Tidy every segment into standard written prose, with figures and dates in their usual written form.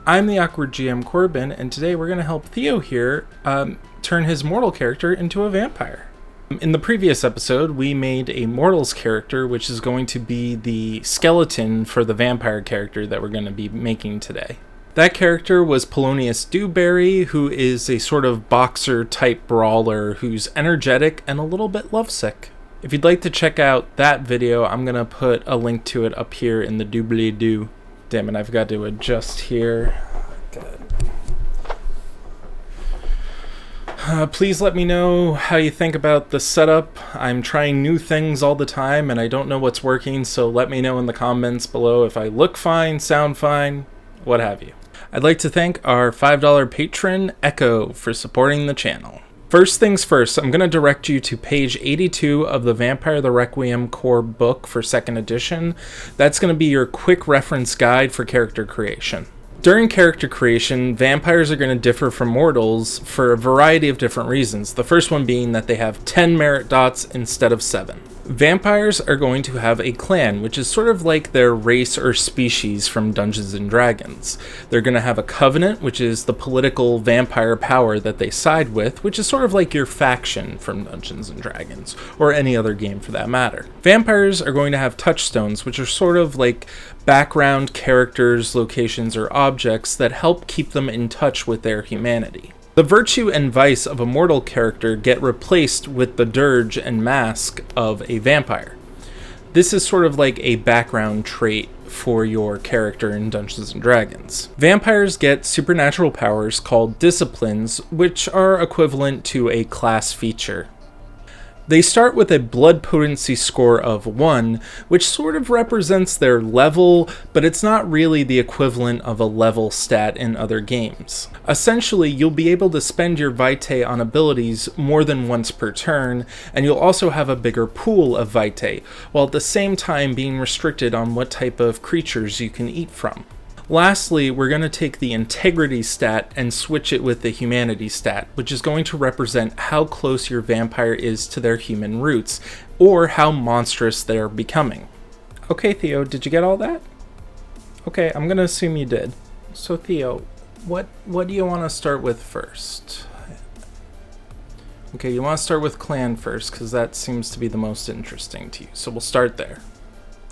I'm the Awkward GM Corbin, and today we're going to help Theo here turn his mortal character into a vampire. In the previous episode, we made a mortals character, which is going to be the skeleton for the vampire character that we're going to be making today. That character was Polonious Dewberry, who is a sort of boxer-type brawler who's energetic and a little bit lovesick. If you'd like to check out that video, I'm going to put a link to it up here in the doobly-doo. Damn it, I've got to adjust here. Please let me know how you think about the setup. I'm trying new things all the time and I don't know what's working, so let me know in the comments below if I look fine, sound fine, what have you. I'd like to thank our $5 patron, Echo, for supporting the channel. First things first, I'm going to direct you to page 82 of the Vampire the Requiem core book for 2nd edition. That's going to be your quick reference guide for character creation. During character creation, vampires are going to differ from mortals for a variety of different reasons. The first one being that they have 10 merit dots instead of 7. Vampires are going to have a clan, which is sort of like their race or species from Dungeons and Dragons. They're going to have a covenant, which is the political vampire power that they side with, which is sort of like your faction from Dungeons and Dragons, or any other game for that matter. Vampires are going to have touchstones, which are sort of like background characters, locations, or objects that help keep them in touch with their humanity. The virtue and vice of a mortal character get replaced with the dirge and mask of a vampire. This is sort of like a background trait for your character in Dungeons and Dragons. Vampires get supernatural powers called disciplines, which are equivalent to a class feature. They start with a blood potency score of 1, which sort of represents their level, but it's not really the equivalent of a level stat in other games. Essentially, you'll be able to spend your vitae on abilities more than once per turn, and you'll also have a bigger pool of vitae, while at the same time being restricted on what type of creatures you can eat from. Lastly, we're going to take the integrity stat and switch it with the humanity stat, which is going to represent how close your vampire is to their human roots, or how monstrous they're becoming. Okay, Theo, did you get all that? Okay, I'm going to assume you did. So, Theo, what do you want to start with first? Okay, you want to start with clan first, because that seems to be the most interesting to you, so we'll start there.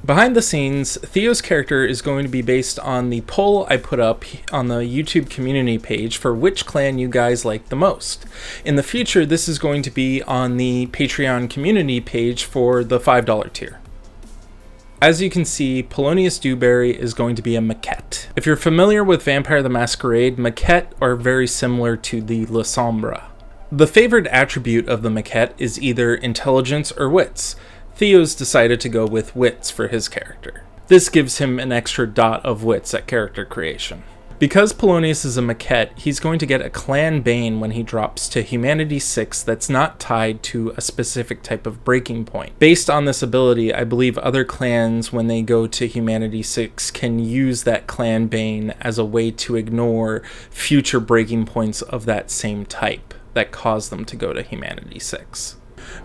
Behind the scenes, Theo's character is going to be based on the poll I put up on the YouTube community page for which clan you guys like the most. In the future, this is going to be on the Patreon community page for the $5 tier. As you can see, Polonious Dewberry is going to be a maquette. If you're familiar with Vampire the Masquerade, maquette are very similar to the La Sombra. The favored attribute of the maquette is either intelligence or wits. Theo's decided to go with wits for his character. This gives him an extra dot of wits at character creation. Because Polonious is a maquette, he's going to get a clan bane when he drops to Humanity 6 that's not tied to a specific type of breaking point. Based on this ability, I believe other clans, when they go to Humanity 6, can use that clan bane as a way to ignore future breaking points of that same type that cause them to go to Humanity 6.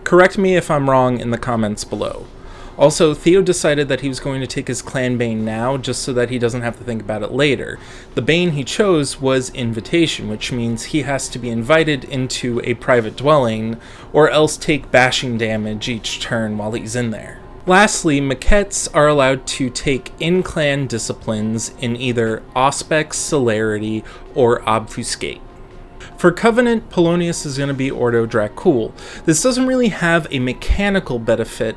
Correct me if I'm wrong in the comments below. Also, Theo decided that he was going to take his clan bane now just so that he doesn't have to think about it later. The bane he chose was invitation, which means he has to be invited into a private dwelling or else take bashing damage each turn while he's in there. Lastly, maquettes are allowed to take in-clan disciplines in either Auspex, Celerity, or Obfuscate. For Covenant, Polonious is going to be Ordo Dracul. This doesn't really have a mechanical benefit,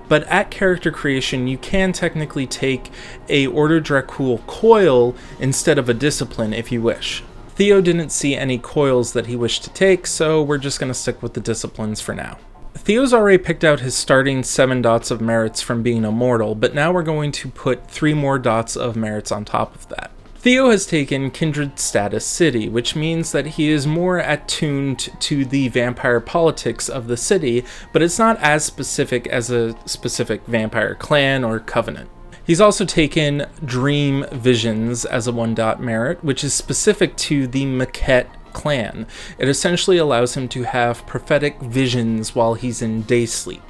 but at character creation you can technically take a Ordo Dracul coil instead of a discipline if you wish. Theo didn't see any coils that he wished to take, so we're just going to stick with the disciplines for now. Theo's already picked out his starting 7 dots of merits from being a mortal, but now we're going to put 3 more dots of merits on top of that. Theo has taken Kindred Status City, which means that he is more attuned to the vampire politics of the city, but it's not as specific as a specific vampire clan or covenant. He's also taken Dream Visions as a 1 dot merit, which is specific to the maquette clan. It essentially allows him to have prophetic visions while he's in day sleep.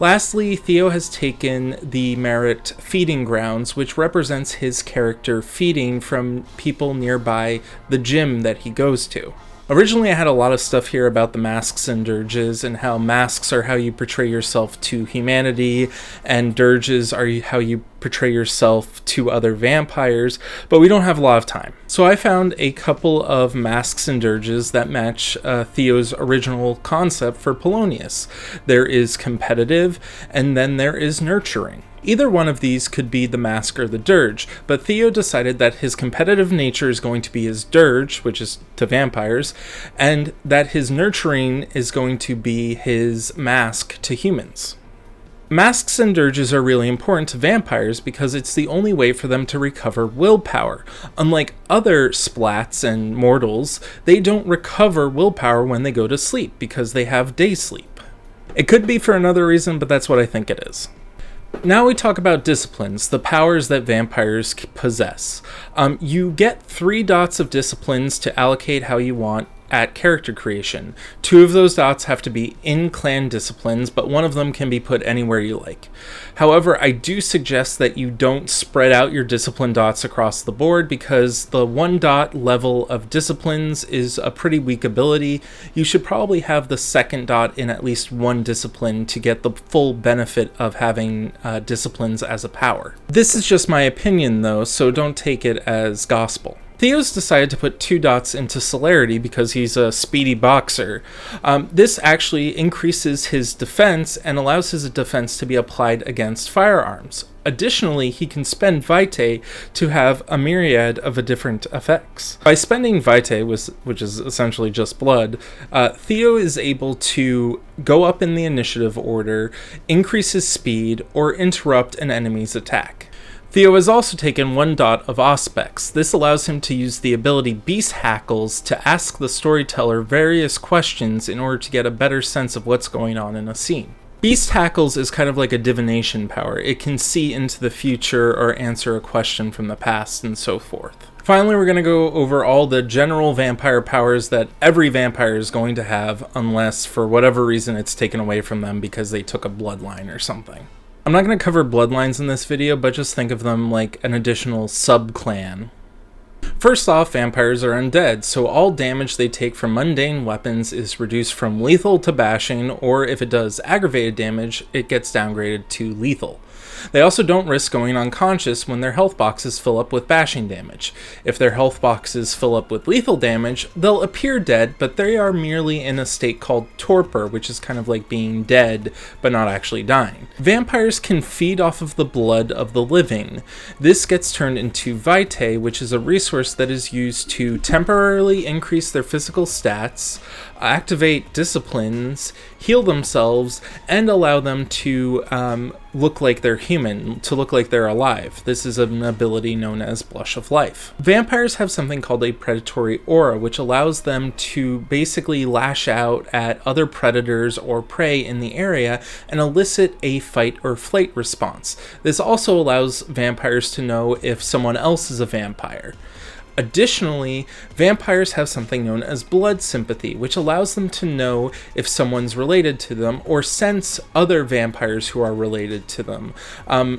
Lastly, Theo has taken the merit feeding grounds, which represents his character feeding from people nearby the gym that he goes to. Originally, I had a lot of stuff here about the masks and dirges, and how masks are how you portray yourself to humanity, and dirges are how you portray yourself to other vampires, but we don't have a lot of time. So I found a couple of masks and dirges that match Theo's original concept for Polonious. There is competitive, and then there is nurturing. Either one of these could be the mask or the dirge, but Theo decided that his competitive nature is going to be his dirge, which is to vampires, and that his nurturing is going to be his mask to humans. Masks and dirges are really important to vampires because it's the only way for them to recover willpower. Unlike other splats and mortals, they don't recover willpower when they go to sleep because they have day sleep. It could be for another reason, but that's what I think it is. Now we talk about disciplines, the powers that vampires possess. You get 3 dots of disciplines to allocate how you want at character creation. 2 of those dots have to be in clan disciplines, but one of them can be put anywhere you like. However, I do suggest that you don't spread out your discipline dots across the board because the 1 dot level of disciplines is a pretty weak ability. You should probably have the 2nd dot in at least 1 discipline to get the full benefit of having disciplines as a power. This is just my opinion though, so don't take it as gospel. Theo's decided to put 2 dots into celerity because he's a speedy boxer. This actually increases his defense and allows his defense to be applied against firearms. Additionally, he can spend Vitae to have a myriad of different effects. By spending Vitae, which is essentially just blood, Theo is able to go up in the initiative order, increase his speed, or interrupt an enemy's attack. Theo has also taken 1 dot of Auspex. This allows him to use the ability Beast Hackles to ask the storyteller various questions in order to get a better sense of what's going on in a scene. Beast Hackles is kind of like a divination power. It can see into the future or answer a question from the past and so forth. Finally, we're going to go over all the general vampire powers that every vampire is going to have, unless for whatever reason it's taken away from them because they took a bloodline or something. I'm not going to cover bloodlines in this video, but just think of them like an additional sub-clan. First off, vampires are undead, so all damage they take from mundane weapons is reduced from lethal to bashing, or if it does aggravated damage, it gets downgraded to lethal. They also don't risk going unconscious when their health boxes fill up with bashing damage. If their health boxes fill up with lethal damage, they'll appear dead, but they are merely in a state called torpor, which is kind of like being dead, but not actually dying. Vampires can feed off of the blood of the living. This gets turned into Vitae, which is a resource that is used to temporarily increase their physical stats, activate disciplines, heal themselves, and allow them to look like they're human, to look like they're alive. This is an ability known as Blush of Life. Vampires have something called a predatory aura, which allows them to basically lash out at other predators or prey in the area and elicit a fight or flight response. This also allows vampires to know if someone else is a vampire. Additionally, vampires have something known as blood sympathy, which allows them to know if someone's related to them or sense other vampires who are related to them.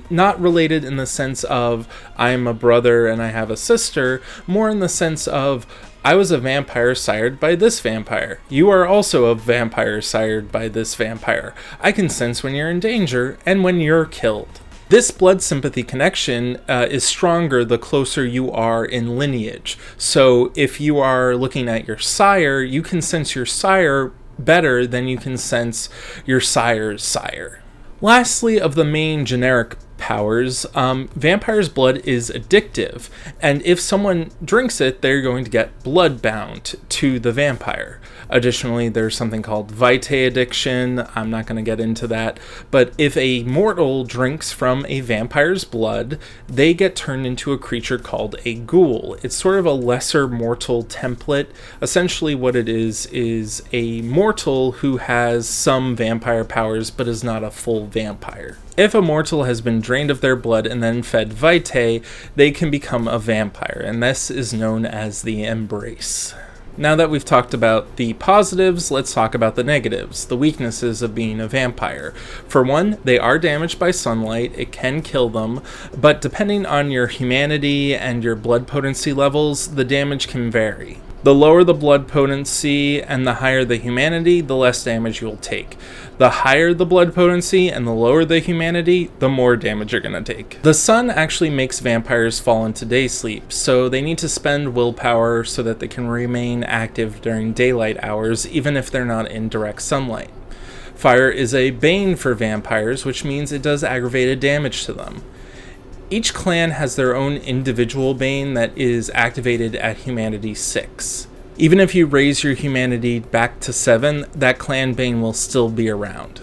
Not related in the sense of, I'm a brother and I have a sister, more in the sense of, I was a vampire sired by this vampire. You are also a vampire sired by this vampire. I can sense when you're in danger and when you're killed. This blood sympathy connection is stronger the closer you are in lineage. So if you are looking at your sire, you can sense your sire better than you can sense your sire's sire. Lastly, of the main generic powers, vampire's blood is addictive, and if someone drinks it, they're going to get blood-bound to the vampire. Additionally, there's something called Vitae addiction. I'm not going to get into that, but if a mortal drinks from a vampire's blood, they get turned into a creature called a ghoul. It's sort of a lesser mortal template. Essentially what it is a mortal who has some vampire powers but is not a full vampire. If a mortal has been drained of their blood and then fed Vitae, they can become a vampire, and this is known as the embrace. Now that we've talked about the positives, let's talk about the negatives, the weaknesses of being a vampire. For one, they are damaged by sunlight, it can kill them, but depending on your humanity and your blood potency levels, the damage can vary. The lower the blood potency and the higher the humanity, the less damage you'll take. The higher the blood potency and the lower the humanity, the more damage you're going to take. The sun actually makes vampires fall into day sleep, so they need to spend willpower so that they can remain active during daylight hours, even if they're not in direct sunlight. Fire is a bane for vampires, which means it does aggravated damage to them. Each clan has their own individual bane that is activated at humanity 6. Even if you raise your humanity back to 7, that clan bane will still be around.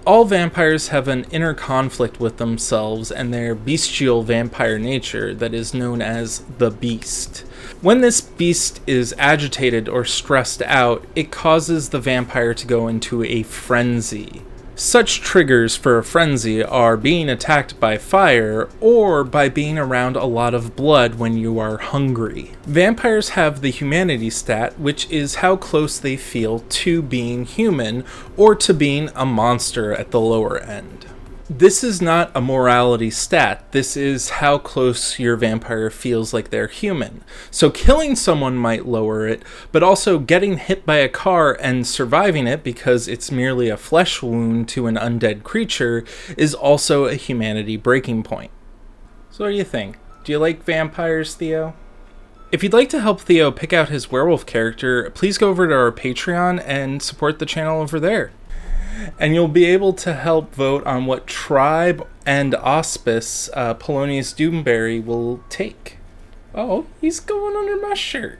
All vampires have an inner conflict with themselves and their bestial vampire nature that is known as the beast. When this beast is agitated or stressed out, it causes the vampire to go into a frenzy. Such triggers for a frenzy are being attacked by fire or by being around a lot of blood when you are hungry. Vampires have the humanity stat, which is how close they feel to being human or to being a monster at the lower end. This is not a morality stat, this is how close your vampire feels like they're human. So killing someone might lower it, but also getting hit by a car and surviving it because it's merely a flesh wound to an undead creature is also a humanity breaking point. So what do you think? Do you like vampires, Theo? If you'd like to help Theo pick out his werewolf character, please go over to our Patreon and support the channel over there. And you'll be able to help vote on what tribe and auspice Polonious Dewberry will take. Oh, he's going under my shirt.